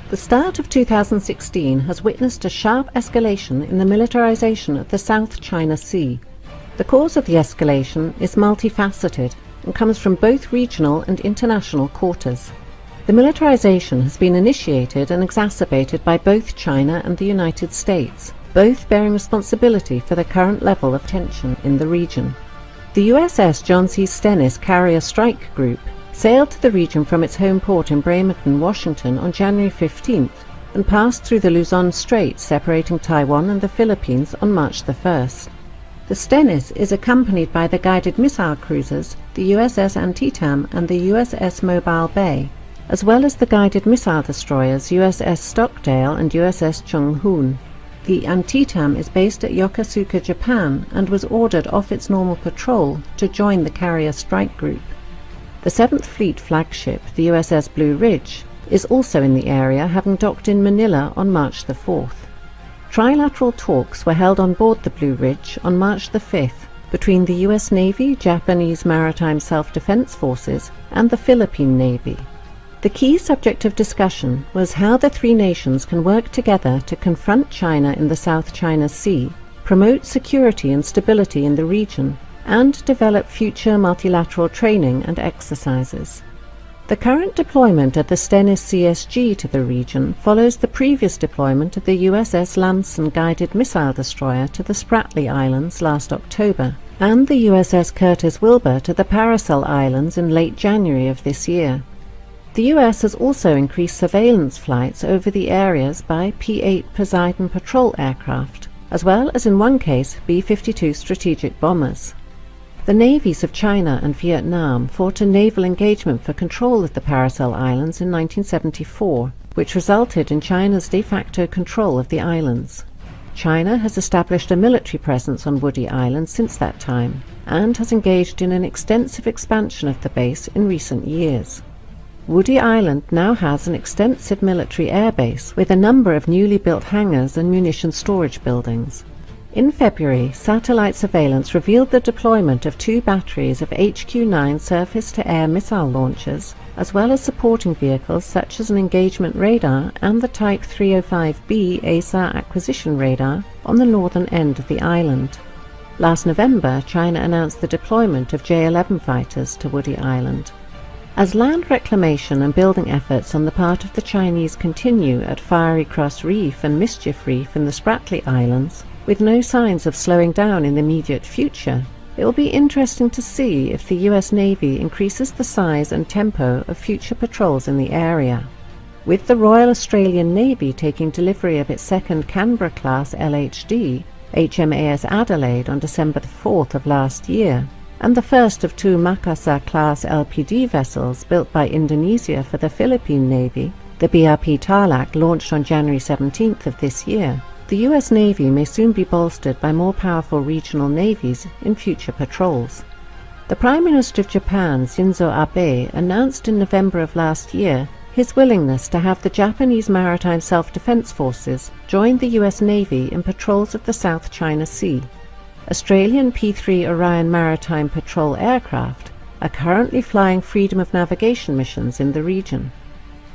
The start of 2016 has witnessed a sharp escalation in the militarization of the South China Sea. The cause of the escalation is multifaceted and comes from both regional and international quarters. The militarization has been initiated and exacerbated by both China and the United States, both bearing responsibility for the current level of tension in the region. The USS John C. Stennis Carrier Strike Group sailed to the region from its home port in Bremerton, Washington on January 15th and passed through the Luzon Strait separating Taiwan and the Philippines on March the 1st. The Stennis is accompanied by the guided missile cruisers, the USS Antietam and the USS Mobile Bay, as well as the guided missile destroyers USS Stockdale and USS Chung Hoon. The Antietam is based at Yokosuka, Japan, and was ordered off its normal patrol to join the Carrier Strike Group. The 7th Fleet flagship, the USS Blue Ridge, is also in the area, having docked in Manila on March the 4th. Trilateral talks were held on board the Blue Ridge on March the 5th between the US Navy, Japanese Maritime Self-Defense Forces, and the Philippine Navy. The key subject of discussion was how the three nations can work together to confront China in the South China Sea, promote security and stability in the region, and develop future multilateral training and exercises. The current deployment of the Stennis CSG to the region follows the previous deployment of the USS Lamson guided missile destroyer to the Spratly Islands last October, and the USS Curtis Wilbur to the Paracel Islands in late January of this year. The US has also increased surveillance flights over the areas by P-8 Poseidon patrol aircraft, as well as in one case B-52 strategic bombers. The navies of China and Vietnam fought a naval engagement for control of the Paracel Islands in 1974, which resulted in China's de facto control of the islands. China has established a military presence on Woody Island since that time, and has engaged in an extensive expansion of the base in recent years. Woody Island now has an extensive military airbase with a number of newly built hangars and munition storage buildings. In February, satellite surveillance revealed the deployment of 2 batteries of HQ-9 surface-to-air missile launchers, as well as supporting vehicles such as an engagement radar and the Type 305B ASAR acquisition radar on the northern end of the island. Last November, China announced the deployment of J-11 fighters to Woody Island. As land reclamation and building efforts on the part of the Chinese continue at Fiery Cross Reef and Mischief Reef in the Spratly Islands, with no signs of slowing down in the immediate future, it will be interesting to see if the US Navy increases the size and tempo of future patrols in the area. With the Royal Australian Navy taking delivery of its second Canberra-class LHD, HMAS Adelaide, on December the 4th of last year, and the first of 2 Makassar-class LPD vessels built by Indonesia for the Philippine Navy, the BRP Tarlac, launched on January 17th of this year, the US Navy may soon be bolstered by more powerful regional navies in future patrols. The Prime Minister of Japan, Shinzo Abe, announced in November of last year his willingness to have the Japanese Maritime Self-Defense Forces join the US Navy in patrols of the South China Sea. Australian P-3 Orion Maritime Patrol aircraft are currently flying freedom of navigation missions in the region.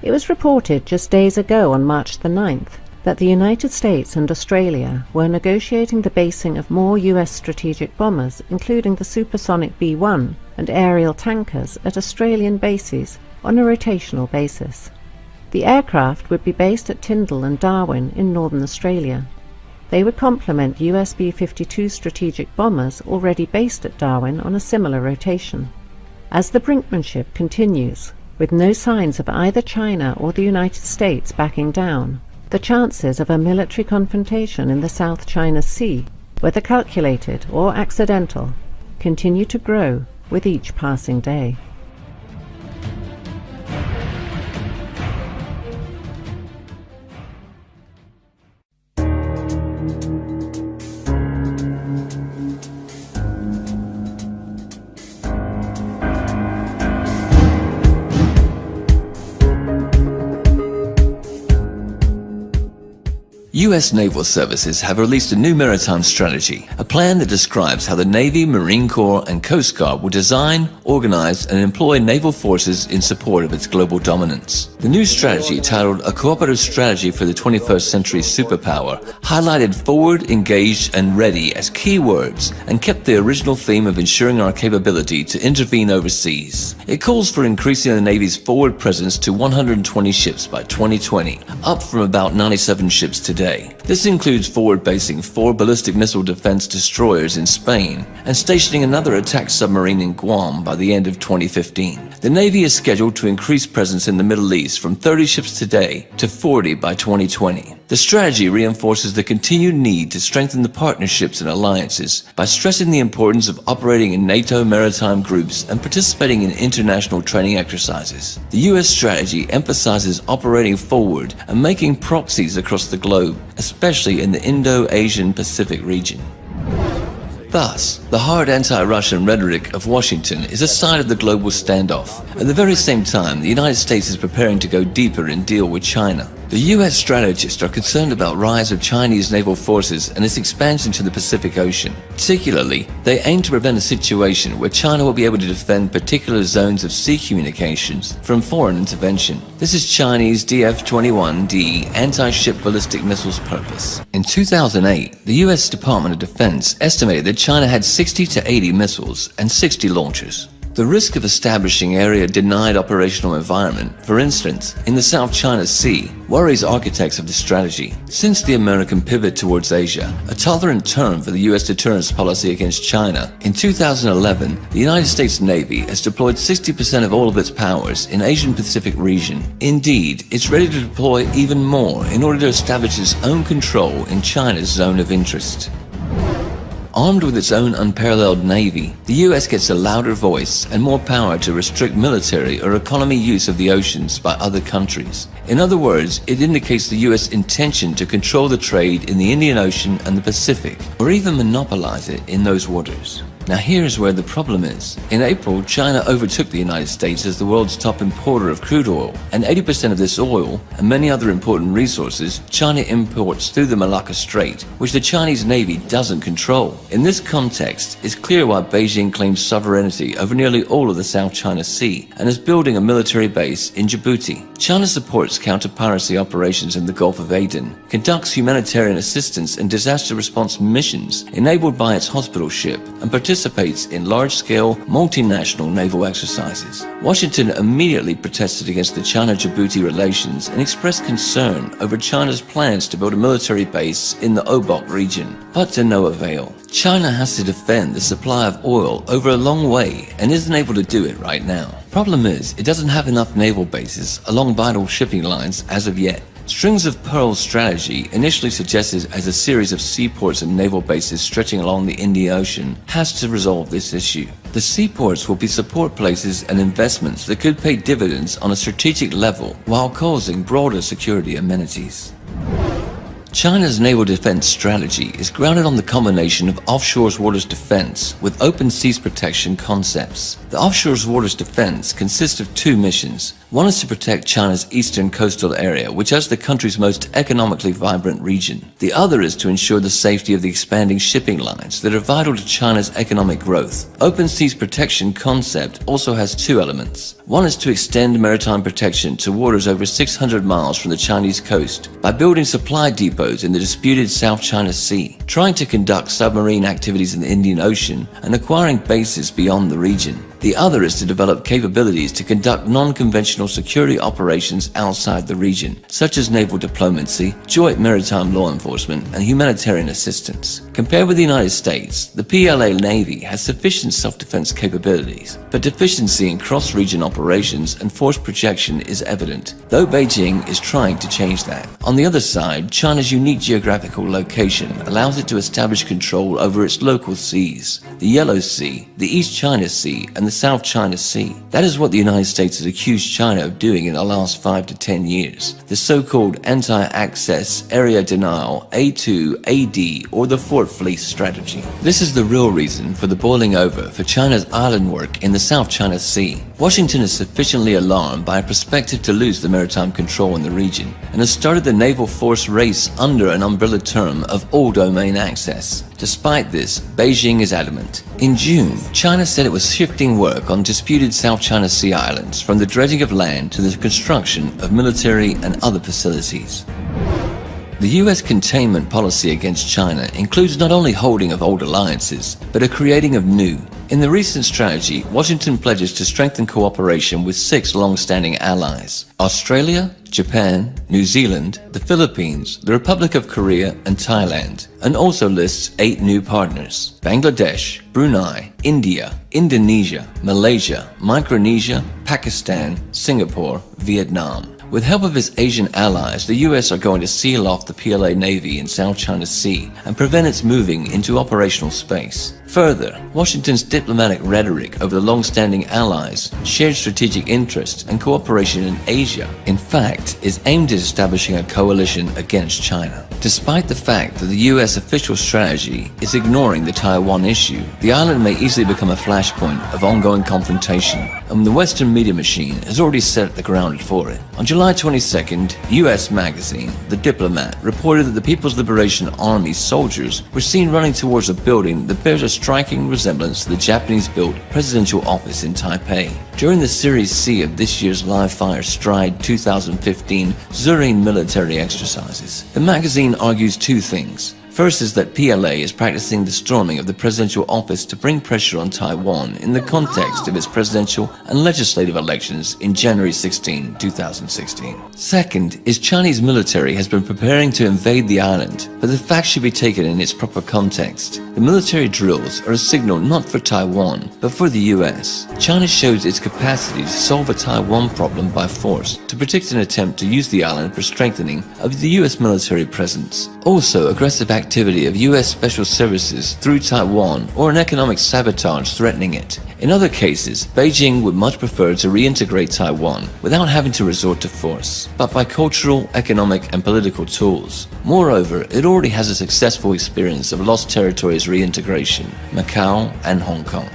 It was reported just days ago on March the 9th that the United States and Australia were negotiating the basing of more US strategic bombers, including the supersonic B-1 and aerial tankers, at Australian bases on a rotational basis. The aircraft would be based at Tyndall and Darwin in northern Australia. They would complement US B-52 strategic bombers already based at Darwin on a similar rotation. As the brinkmanship continues, with no signs of either China or the United States backing down, the chances of a military confrontation in the South China Sea, whether calculated or accidental, continue to grow with each passing day. You U.S. Naval Services have released a new maritime strategy, a plan that describes how the Navy, Marine Corps, and Coast Guard will design, organize, and employ naval forces in support of its global dominance. The new strategy, titled A Cooperative Strategy for the 21st Century Superpower, highlighted forward, engaged, and ready as key words and kept the original theme of ensuring our capability to intervene overseas. It calls for increasing the Navy's forward presence to 120 ships by 2020, up from about 97 ships today. This includes forward-basing 4 ballistic missile defense destroyers in Spain and stationing another attack submarine in Guam by the end of 2015. The Navy is scheduled to increase presence in the Middle East from 30 ships today to 40 by 2020. The strategy reinforces the continued need to strengthen the partnerships and alliances by stressing the importance of operating in NATO maritime groups and participating in international training exercises. The U.S. strategy emphasizes operating forward and making proxies across the globe, especially in the Indo-Asian Pacific region. Thus, the hard anti-Russian rhetoric of Washington is a sign of the global standoff. At the very same time, the United States is preparing to go deeper and deal with China. The U.S. strategists are concerned about the rise of Chinese naval forces and its expansion to the Pacific Ocean. Particularly, they aim to prevent a situation where China will be able to defend particular zones of sea communications from foreign intervention. This is Chinese DF-21D anti-ship ballistic missiles purpose. In 2008, the U.S. Department of Defense estimated that China had 60 to 80 missiles and 60 launchers. The risk of establishing area-denied operational environment, for instance, in the South China Sea, worries architects of the strategy. Since the American pivot towards Asia, a tolerant term for the U.S. deterrence policy against China, in 2011, the United States Navy has deployed 60% of all of its powers in Asian Pacific region. Indeed, it's ready to deploy even more in order to establish its own control in China's zone of interest. Armed with its own unparalleled navy, the U.S. gets a louder voice and more power to restrict military or economy use of the oceans by other countries. In other words, it indicates the U.S. intention to control the trade in the Indian Ocean and the Pacific, or even monopolize it in those waters. Now here's where the problem is. In April, China overtook the United States as the world's top importer of crude oil, and 80% of this oil, and many other important resources, China imports through the Malacca Strait, which the Chinese Navy doesn't control. In this context, it's clear why Beijing claims sovereignty over nearly all of the South China Sea, and is building a military base in Djibouti. China supports counter-piracy operations in the Gulf of Aden, conducts humanitarian assistance and disaster response missions enabled by its hospital ship, and participates in large-scale, multinational naval exercises. Washington immediately protested against the China-Djibouti relations and expressed concern over China's plans to build a military base in the Obok region, but to no avail. China has to defend the supply of oil over a long way and isn't able to do it right now. Problem is, it doesn't have enough naval bases along vital shipping lines as of yet. Strings of Pearls strategy, initially suggested as a series of seaports and naval bases stretching along the Indian Ocean, has to resolve this issue. The seaports will be support places and investments that could pay dividends on a strategic level while causing broader security amenities. China's naval defense strategy is grounded on the combination of offshore waters defense with open seas protection concepts. The offshore waters defense consists of 2 missions. One is to protect China's eastern coastal area, which is the country's most economically vibrant region. The other is to ensure the safety of the expanding shipping lines that are vital to China's economic growth. Open seas protection concept also has 2 elements. One is to extend maritime protection to waters over 600 miles from the Chinese coast by building supply depots in the disputed South China Sea, trying to conduct submarine activities in the Indian Ocean, and acquiring bases beyond the region. The other is to develop capabilities to conduct non-conventional security operations outside the region, such as naval diplomacy, joint maritime law enforcement, and humanitarian assistance. Compared with the United States, the PLA Navy has sufficient self-defense capabilities, but deficiency in cross-region operations and force projection is evident, though Beijing is trying to change that. On the other side, China's unique geographical location allows it to establish control over its local seas, the Yellow Sea, the East China Sea, and the the South China Sea. That is what the United States has accused China of doing in the last 5 to 10 years. The so-called anti-access area denial A2AD or the Fort Fleet strategy. This is the real reason for the boiling over for China's island work in the South China Sea. Washington is sufficiently alarmed by a perspective to lose the maritime control in the region and has started the naval force race under an umbrella term of all domain access. Despite this, Beijing is adamant. In June, China said it was shifting work on disputed South China Sea islands from the dredging of land to the construction of military and other facilities. The U.S. containment policy against China includes not only holding of old alliances, but a creating of new. In the recent strategy, Washington pledges to strengthen cooperation with 6 long-standing allies: Australia, Japan, New Zealand, the Philippines, the Republic of Korea, and Thailand, and also lists 8 new partners: Bangladesh, Brunei, India, Indonesia, Malaysia, Micronesia, Pakistan, Singapore, Vietnam. With help of its Asian allies, the US are going to seal off the PLA Navy in South China Sea and prevent its moving into operational space. Further, Washington's diplomatic rhetoric over the long-standing allies, shared strategic interests, and cooperation in Asia, in fact, is aimed at establishing a coalition against China. Despite the fact that the US official strategy is ignoring the Taiwan issue, the island may easily become a flashpoint of ongoing confrontation, and the Western media machine has already set the ground for it. On July 22nd, US magazine, The Diplomat, reported that the People's Liberation Army soldiers were seen running towards a building that bears a striking resemblance to the Japanese-built presidential office in Taipei. During the Series C of this year's live-fire Stride 2015 Zurine military exercises, the magazine argues 2 things. First is that PLA is practicing the storming of the presidential office to bring pressure on Taiwan in the context of its presidential and legislative elections in January 16, 2016. Second is Chinese military has been preparing to invade the island, but the fact should be taken in its proper context. The military drills are a signal not for Taiwan, but for the US. China shows its capacity to solve a Taiwan problem by force to predict an attempt to use the island for strengthening of the US military presence. Also, aggressive activity of US Special Services through Taiwan or an economic sabotage threatening it. In other cases, Beijing would much prefer to reintegrate Taiwan without having to resort to force, but by cultural, economic, and political tools. Moreover, it already has a successful experience of lost territories reintegration, Macau and Hong Kong.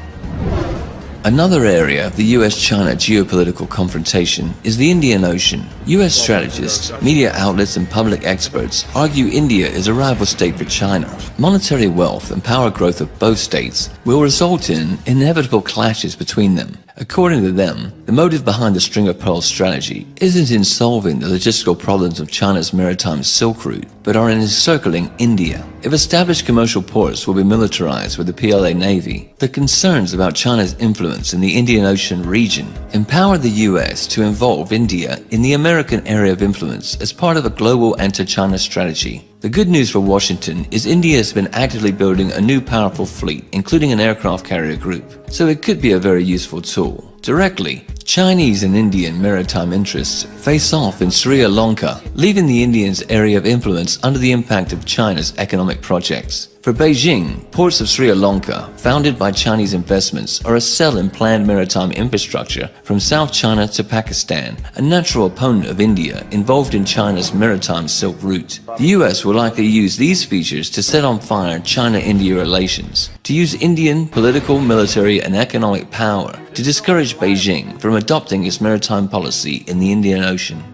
Another area of the US-China geopolitical confrontation is the Indian Ocean. US strategists, media outlets, and public experts argue India is a rival state for China. Monetary wealth and power growth of both states will result in inevitable clashes between them. According to them, the motive behind the string of pearls strategy isn't in solving the logistical problems of China's maritime Silk Route, but are in encircling India. If established commercial ports will be militarized with the PLA Navy, the concerns about China's influence in the Indian Ocean region empower the US to involve India in the American area of influence as part of a global anti-China strategy. The good news for Washington is India has been actively building a new powerful fleet, including an aircraft carrier group, so it could be a very useful tool. Directly, Chinese and Indian maritime interests face off in Sri Lanka, leaving the Indians' area of influence under the impact of China's economic projects. For Beijing, ports of Sri Lanka, founded by Chinese investments, are a cell in planned maritime infrastructure from South China to Pakistan, a natural opponent of India involved in China's maritime Silk Route. The US will likely use these features to set on fire China-India relations, to use Indian political, military, and economic power to discourage Beijing from adopting its maritime policy in the Indian Ocean.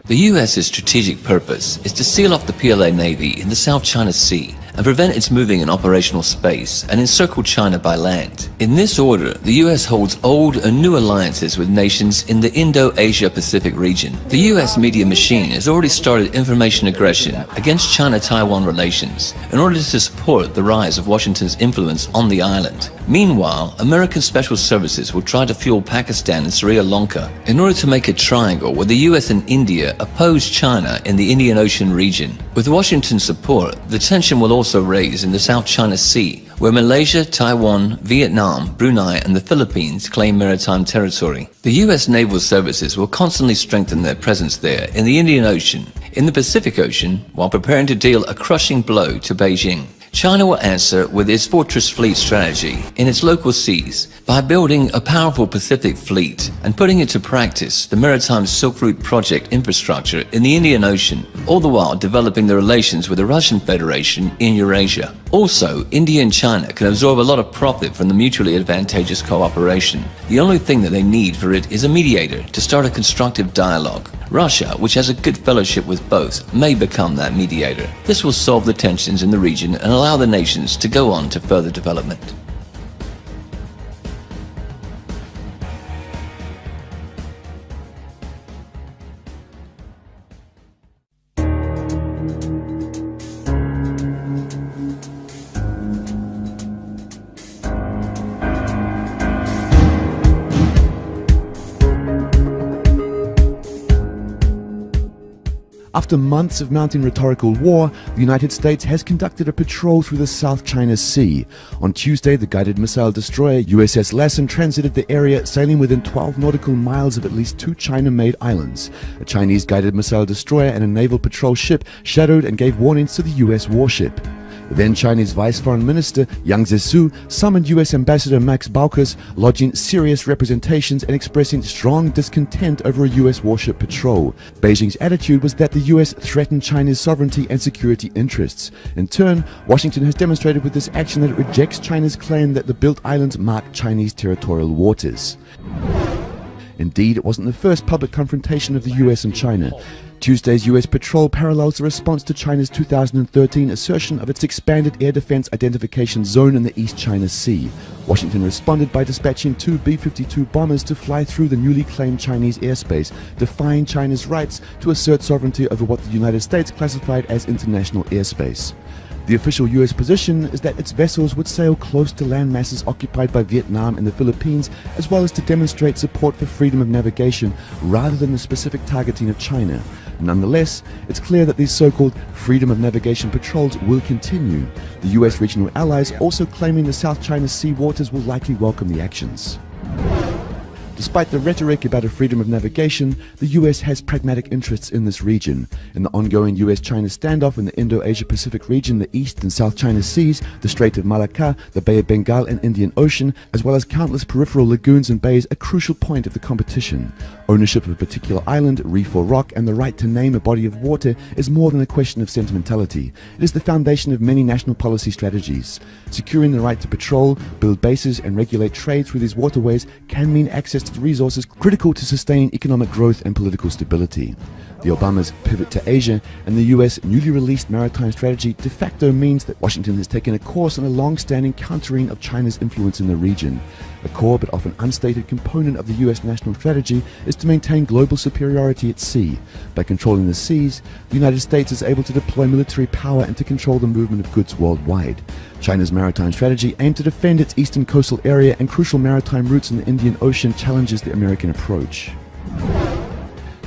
The US's strategic purpose is to seal off the PLA Navy in the South China Sea and prevent its moving in operational space and encircle China by land. In this order, the US holds old and new alliances with nations in the Indo-Asia-Pacific region. The US media machine has already started information aggression against China-Taiwan relations in order to support the rise of Washington's influence on the island. Meanwhile, American Special Services will try to fuel Pakistan and Sri Lanka in order to make a triangle where the US and India oppose China in the Indian Ocean region. With Washington's support, the tension will also raise in the South China Sea, where Malaysia, Taiwan, Vietnam, Brunei, and the Philippines claim maritime territory. The US naval services will constantly strengthen their presence there in the Indian Ocean, in the Pacific Ocean, while preparing to deal a crushing blow to Beijing. China will answer with its Fortress Fleet strategy in its local seas by building a powerful Pacific fleet and putting into practice the Maritime Silk Route project infrastructure in the Indian Ocean, all the while developing the relations with the Russian Federation in Eurasia. Also, India and China can absorb a lot of profit from the mutually advantageous cooperation. The only thing that they need for it is a mediator to start a constructive dialogue. Russia, which has a good fellowship with both, may become that mediator. This will solve the tensions in the region and allow the nations to go on to further development. After months of mounting rhetorical war, the United States has conducted a patrol through the South China Sea. On Tuesday, the guided missile destroyer USS Lassen transited the area, sailing within 12 nautical miles of at least 2 China-made islands. A Chinese guided missile destroyer and a naval patrol ship shadowed and gave warnings to the US warship. Then Chinese Vice Foreign Minister Yang Zhesu summoned US Ambassador Max Baucus, lodging serious representations and expressing strong discontent over a US warship patrol. Beijing's attitude was that the US threatened China's sovereignty and security interests. In turn, Washington has demonstrated with this action that it rejects China's claim that the built islands mark Chinese territorial waters. Indeed, it wasn't the first public confrontation of the US and China. Tuesday's US patrol parallels the response to China's 2013 assertion of its expanded air defense identification zone in the East China Sea. Washington responded by dispatching 2 B-52 bombers to fly through the newly claimed Chinese airspace, defying China's rights to assert sovereignty over what the United States classified as international airspace. The official US position is that its vessels would sail close to land masses occupied by Vietnam and the Philippines, as well as to demonstrate support for freedom of navigation rather than the specific targeting of China. Nonetheless, it's clear that these so-called freedom of navigation patrols will continue. The US regional allies also claiming the South China Sea waters will likely welcome the actions. Despite the rhetoric about a freedom of navigation, the US has pragmatic interests in this region. In the ongoing US-China standoff in the Indo-Asia-Pacific region, the East and South China Seas, the Strait of Malacca, the Bay of Bengal and Indian Ocean, as well as countless peripheral lagoons and bays, a crucial point of the competition. Ownership of a particular island, reef or rock, and the right to name a body of water is more than a question of sentimentality. It is the foundation of many national policy strategies. Securing the right to patrol, build bases and regulate trade through these waterways can mean access to the resources critical to sustain economic growth and political stability. The Obamas' pivot to Asia and the US newly released maritime strategy de facto means that Washington has taken a course on a long-standing countering of China's influence in the region. A core but often unstated component of the US national strategy is to maintain global superiority at sea. By controlling the seas, the United States is able to deploy military power and to control the movement of goods worldwide. China's maritime strategy aimed to defend its eastern coastal area and crucial maritime routes in the Indian Ocean challenges the American approach.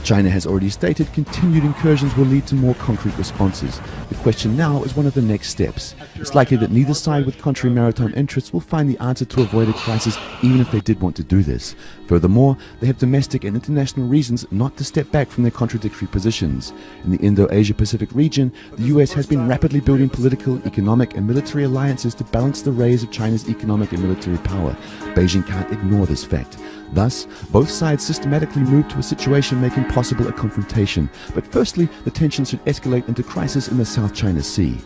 China has already stated continued incursions will lead to more concrete responses. The question now is one of the next steps. It's likely that neither side with contrary maritime interests will find the answer to avoid a crisis even if they did want to do this. Furthermore, they have domestic and international reasons not to step back from their contradictory positions. In the Indo-Asia-Pacific region, the US has been rapidly building political, economic and military alliances to balance the raise of China's economic and military power. Beijing can't ignore this fact. Thus, both sides systematically move to a situation making possible a confrontation. But firstly, the tensions should escalate into crisis in the South China Sea.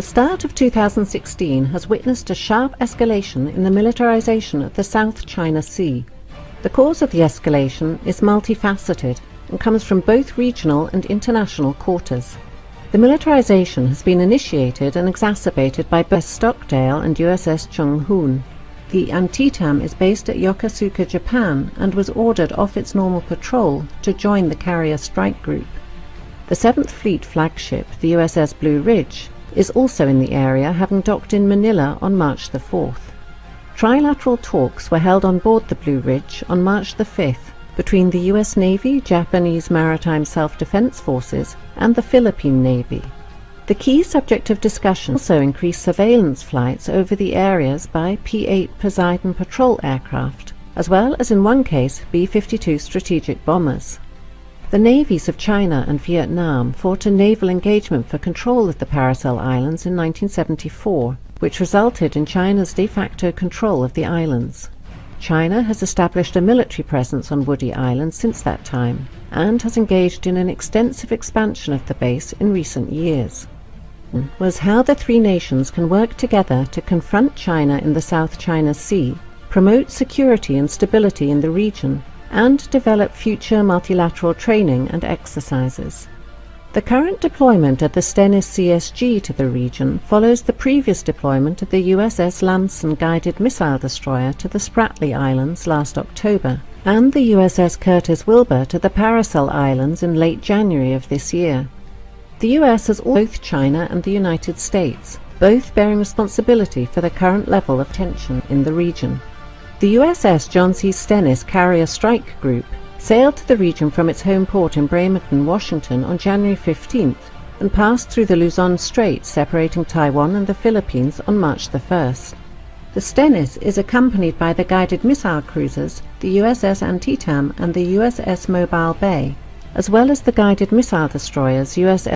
The start of 2016 has witnessed a sharp escalation in the militarization of the South China Sea. The cause of the escalation is multifaceted and comes from both regional and international quarters. The militarization has been initiated and exacerbated by both Stockdale and USS Chung Hoon. The Antietam is based at Yokosuka, Japan, and was ordered off its normal patrol to join the carrier strike group. The 7th Fleet flagship, the USS Blue Ridge, is also in the area, having docked in Manila on March the 4th. Trilateral talks were held on board the Blue Ridge on March the 5th between the US Navy, Japanese Maritime Self-Defense Forces, and the Philippine Navy. The key subject of discussion also increased surveillance flights over the areas by P-8 Poseidon patrol aircraft, as well as in one case B-52 strategic bombers. The navies of China and Vietnam fought a naval engagement for control of the Paracel Islands in 1974, which resulted in China's de facto control of the islands. China has established a military presence on Woody Island since that time, and has engaged in an extensive expansion of the base in recent years. Was how the three nations can work together to confront China in the South China Sea, promote security and stability in the region, and develop future multilateral training and exercises. The current deployment of the Stennis CSG to the region follows the previous deployment of the USS Lamson guided missile destroyer to the Spratly Islands last October, and the USS Curtis Wilbur to the Paracel Islands in late January of this year. The US has both China and the United States, both bearing responsibility for the current level of tension in the region. The USS John C. Stennis Carrier Strike Group sailed to the region from its home port in Bremerton, Washington on January 15th and passed through the Luzon Strait separating Taiwan and the Philippines on March the 1st. The Stennis is accompanied by the guided missile cruisers, the USS Antietam and the USS Mobile Bay, as well as the guided missile destroyers USS